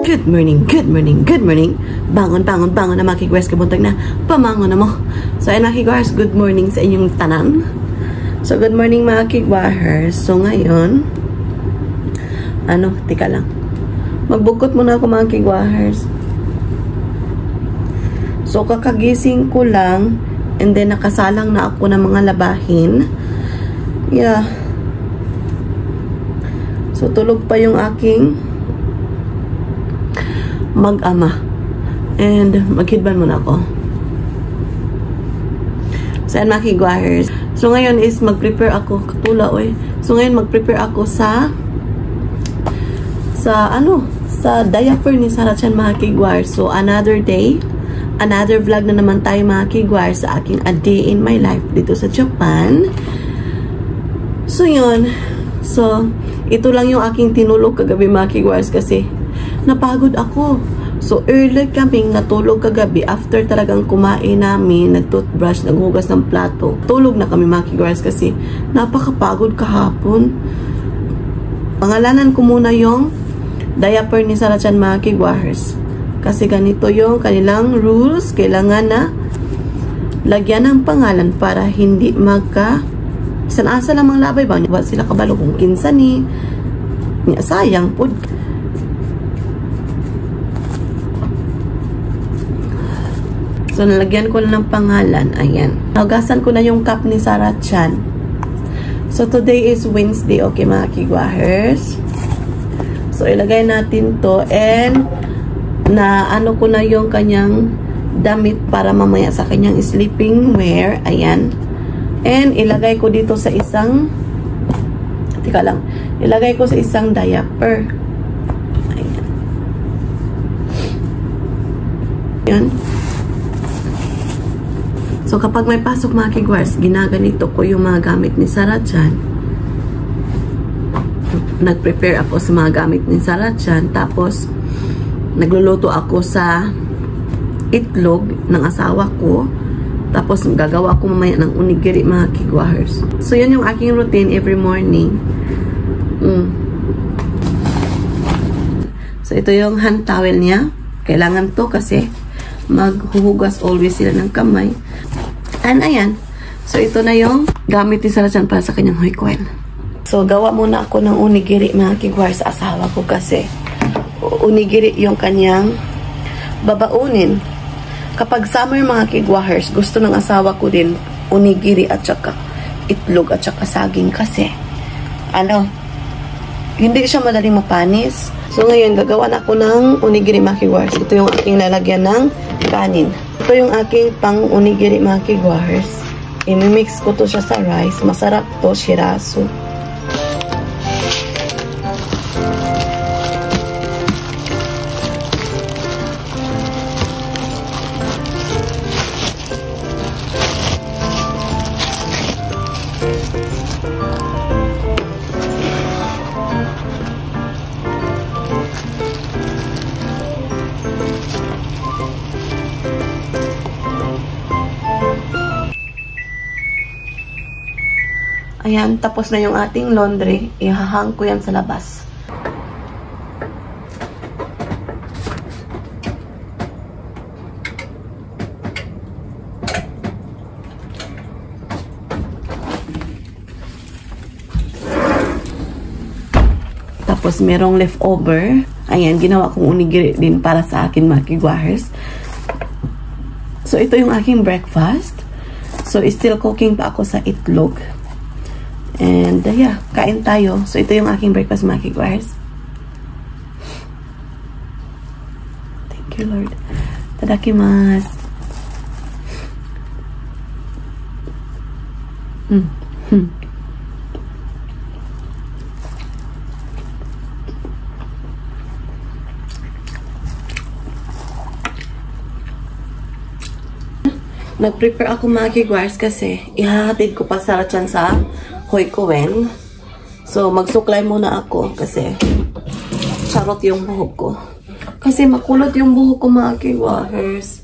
Good morning, good morning, good morning. Bangon, bangon, bangon na mga kigwars, kabuntag na. Pamangon na mo. So ayun mga kigwars, good morning sa inyong tanan. So good morning mga kigwars. So ngayon, tika lang. Magbukot muna ako mga kigwars. So kakagising ko lang, and then nakasalang na ako ng mga labahin. Yeah. So tulog pa yung aking mag-ama. And maghidban muna ako. So yan mga kigwahers. So ngayon is mag-prepare ako. Katula oy. So ngayon mag-prepare ako sa diaper ni Sarah Chan mga kigwahers. So another day, another vlog na naman tayo mga kigwahers sa aking a day in my life dito sa Japan. So yun. So ito lang yung aking tinulog kagabi mga kigwahers kasi napagod ako. So, early kaming natulog kagabi after talagang kumain namin, nag-toothbrush, naghugas ng plato. Tulog na kami mga kigwars kasi napakapagod kahapon. Pangalanan ko muna yung diaper ni Sarah Chan mga kigwars. Kasi ganito yung kanilang rules. Kailangan na lagyan ng pangalan para hindi isan-asa lamang labay ba? Wala sila kabalo kung kinsa ni. Sayang po. So, nalagyan ko na ng pangalan. Ayan. Naugasan ko na yung cup ni Sarah Chan. So, today is Wednesday. Okay, mga kigwahers. So, ilagay natin to. And, ko na yung kanyang damit para mamaya sa kanyang sleeping wear. Ayan. And, ilagay ko dito sa isang ilagay ko sa isang diaper. Ayan. Ayan. So, kapag may pasok mga kigwars, ginaganito ko yung mga gamit ni Sarah Chan. Nag-prepare ako sa mga gamit ni Sarah Chan. Tapos, nagluluto ako sa itlog ng asawa ko. Tapos, gagawa ko mamaya ng onigiri mga kigwars. So, yun yung aking routine every morning. So, ito yung hand towel niya. Kailangan to kasi maghuhugas always sila ng kamay. And ayan. So, ito na yung gamit ni Sarah Chan para sa kanyang hoikwen. So, gawa muna ako ng onigiri mga kigwar sa asawa ko kasi onigiri yung kanyang babaunin. Kapag summer mga kigwahers, gusto ng asawa ko din onigiri at saka itlog at saka saging kasi hindi siya madaling mapanis. So, ngayon, gagawa na ako ng onigiri mga kigwahers. Ito yung aking lalagyan ng kanin. Ito yung aking pang onigiri mga kigwahers. I-mix ko to siya sa rice. Masarap to, shirasu. Ayan, tapos na yung ating laundry. Ihahang ko yan sa labas. Tapos merong leftover. Ayan, ginawa kong onigiri din para sa akin mga kigwahers. So, ito yung aking breakfast. So, still cooking pa ako sa itlog. And, yeah, kain tayo. So, ito yung aking breakfast, mga kigwars. Thank you, Lord. Tadakimasu. Nag-prepare ako mga kigwars kasi ihahatid ko pa Sarah Chan sa hoikwen. So, magsuklay muna ako kasi charot yung buhok ko. Kasi makulot yung buhok ko mga kigwahers.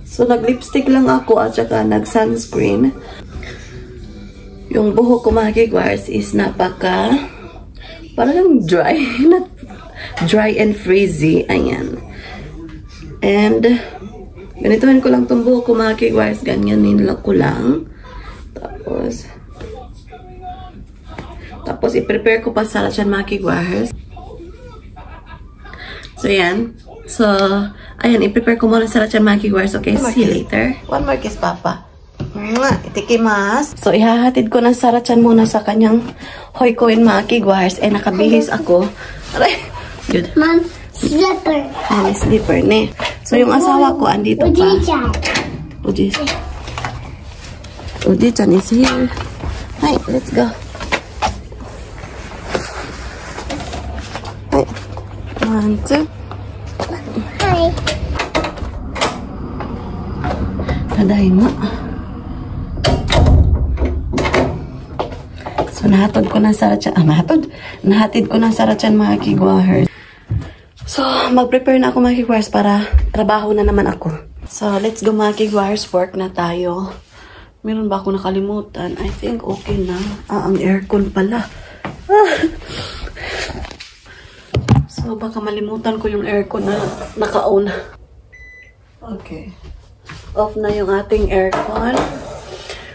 So, nag-lipstick lang ako at saka nag-sunscreen. Yung buhok ko mga kigwars is napaka parang dry. Dry and frizzy. Ayan. And ganituhin ko lang itong buhok ko mga kigwars. Ganyanin lang ko lang. Tapos i-prepare ko pa sa dyan mga kigwars. So yan. So ayan, i-prepare ko muna sa dyan mga kigwars. Okay, see you later. One more kiss, Papa. Itikimas. So, ihahatid ko ng sarachan muna sa kanyang hoykoin mga kigwars. Eh, nakabihis ako. Aray. Good. Mom, slipper. Ay, slipper, ne. So, yung asawa ko, andito pa. Uji-chan is here. Hi, let's go. Hi. 1, 2. Hi. Tadaima. So, nahatid ko ng sarachan. Nahatid ko ng sarachan mga kigwars. So, mag-prepare na ako mga kigwars para trabaho na naman ako. So, let's go mga kigwars. Work na tayo. Meron ba ako nakalimutan? I think okay na. Ang aircon pala. So, baka malimutan ko yung aircon na naka-on. Okay. Off na yung ating aircon.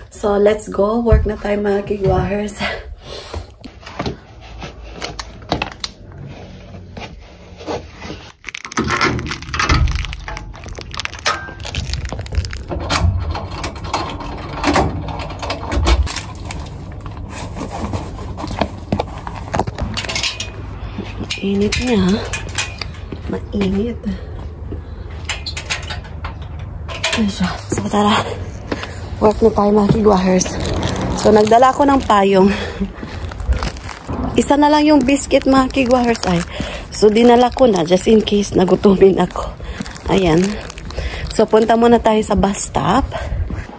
So, let's go. Work na tayo mga kigwars. Mainit niya. Mainit. So, tara. Work na tayo mga kigwars. So, nagdala ko ng payong. Isa na lang yung biscuit mga kigwars ay. So, dinala ko na just in case nagutumin ako. Ayan. So, punta muna tayo sa bus stop.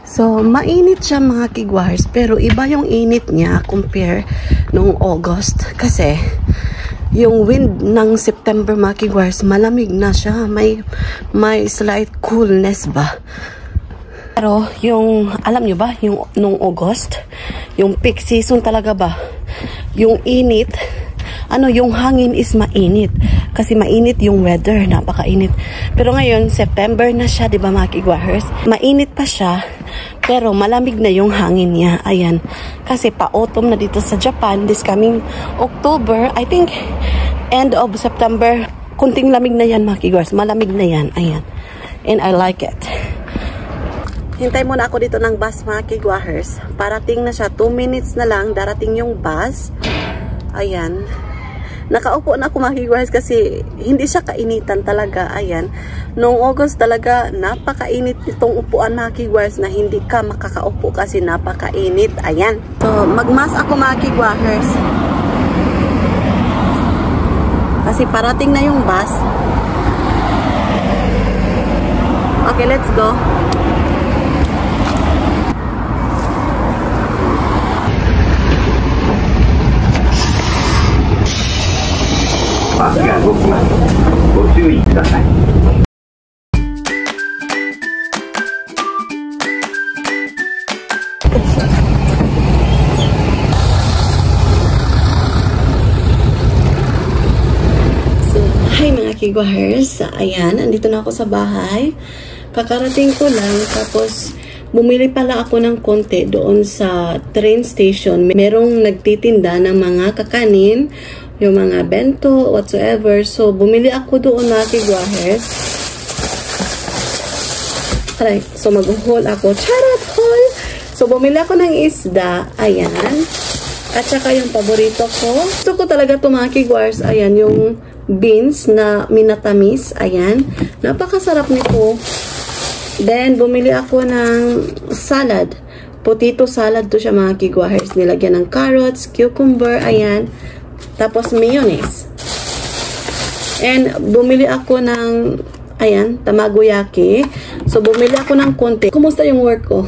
So, mainit siya mga kigwars. Pero iba yung init niya compare nung August. Kasi, yung wind ng September mga kigwars, malamig na siya. May slight coolness ba? Pero, yung, alam nyo ba, yung nung August, yung peak season talaga ba, yung init, yung hangin is mainit. Kasi mainit yung weather, napakainit. Pero ngayon, September na siya, di ba mga kigwars? Mainit pa siya, pero malamig na yung hangin niya. Ayan. Kasi pa-autumn na dito sa Japan, this coming October, I think, end of September, kunting lamig na yan mga kigwars. Malamig na yan, ayan. And I like it. Hintay muna ako dito ng bus mga kigwars. Parating na siya. 2 minutes na lang. Darating yung bus. Ayan. Nakaupo na ako mga kigwars kasi hindi siya kainitan talaga. Ayan. Noong August talaga napakainit itong upuan mga kigwars na hindi ka makakaupo kasi napakainit. Ayan. So magmas ako mga kigwars. Kasi parating na yung bus. Okay, let's go. Hi mga kigwars, ayan, andito na ako sa bahay. Kakarating ko lang, tapos bumili pala ako ng konti doon sa train station. Merong nagtitinda ng mga kakanin, yung mga bento, whatsoever. So, bumili ako doon mga kigwars. Alright, so mag-haul ako. Charot, haul! So, bumili ako ng isda, ayan. At saka yung paborito ko. Gusto ko talaga ito mga kigwars, ayan, yung beans na minatamis, ayan. Napakasarap nito. Then, bumili ako ng salad. Potato salad to siya mga kigwars. Nilagyan ng carrots, cucumber, ayan. Tapos, mayonnaise. And, bumili ako ng, ayan, tamagoyaki. So, bumili ako ng konti. Kumusta yung work ko?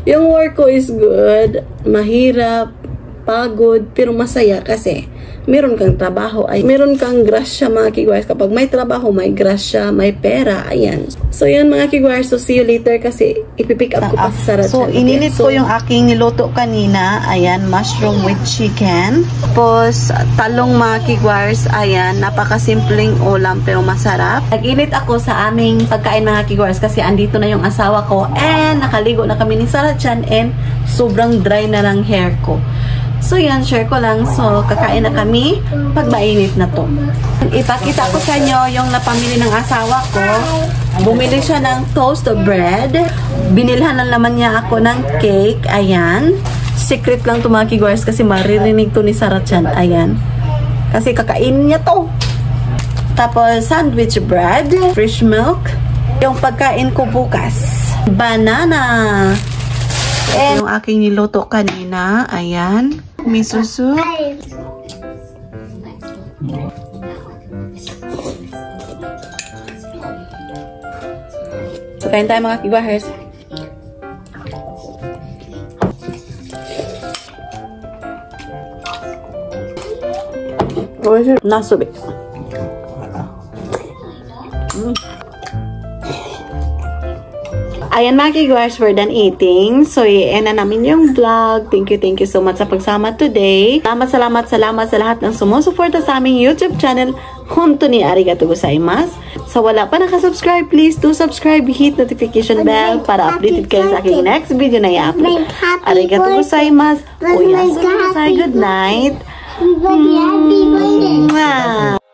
Yung work ko is good. Mahirap, pagod, pero masaya kasi meron kang trabaho, ay meron kang grasya mga kigwars. Kapag may trabaho, may grasya, may pera, ayan. So yan mga kigwars, so see you later kasi ipipick up ko pa si Sarah. So inilit ko yung aking niluto kanina, ayan, mushroom with chicken. Tapos talong mga kigwars, ayan, napakasimpleng ulam pero masarap. Nag-init ako sa aming pagkain mga kigwars kasi andito na yung asawa ko and nakaligo na kami ni Sarah Chan and sobrang dry na ng hair ko. So yan, share ko lang. So kakain na kami pag mainit na to. Ipakita ko sa inyo yung napamili ng asawa ko. Bumili siya ng toast bread. Binilhan na naman niya ako ng cake. Ayan. Secret lang to mga kigwars kasi maririnig to ni Sarah Chan. Ayan. Kasi kakain niya to. Tapos sandwich bread, fresh milk. Yung pagkain ko bukas, banana. And Yung aking niluto kanina, ayan, miso soup. so kain tayo mga kigwars. Nasubi. Ayan mga kigwars, we're done eating. So, i-end na namin yung vlog. Thank you so much sa pagsama today. Salamat sa lahat ng sumusuporta sa aming YouTube channel. Honto ni arigatou gozaimasu. Sa wala pa nakasubscribe, please do subscribe, hit notification bell para updated kayo sa aking next video na i-upload. Arigatou gozaimasu. Oyasumi nasai. Good night. Happy birthday. Mwah.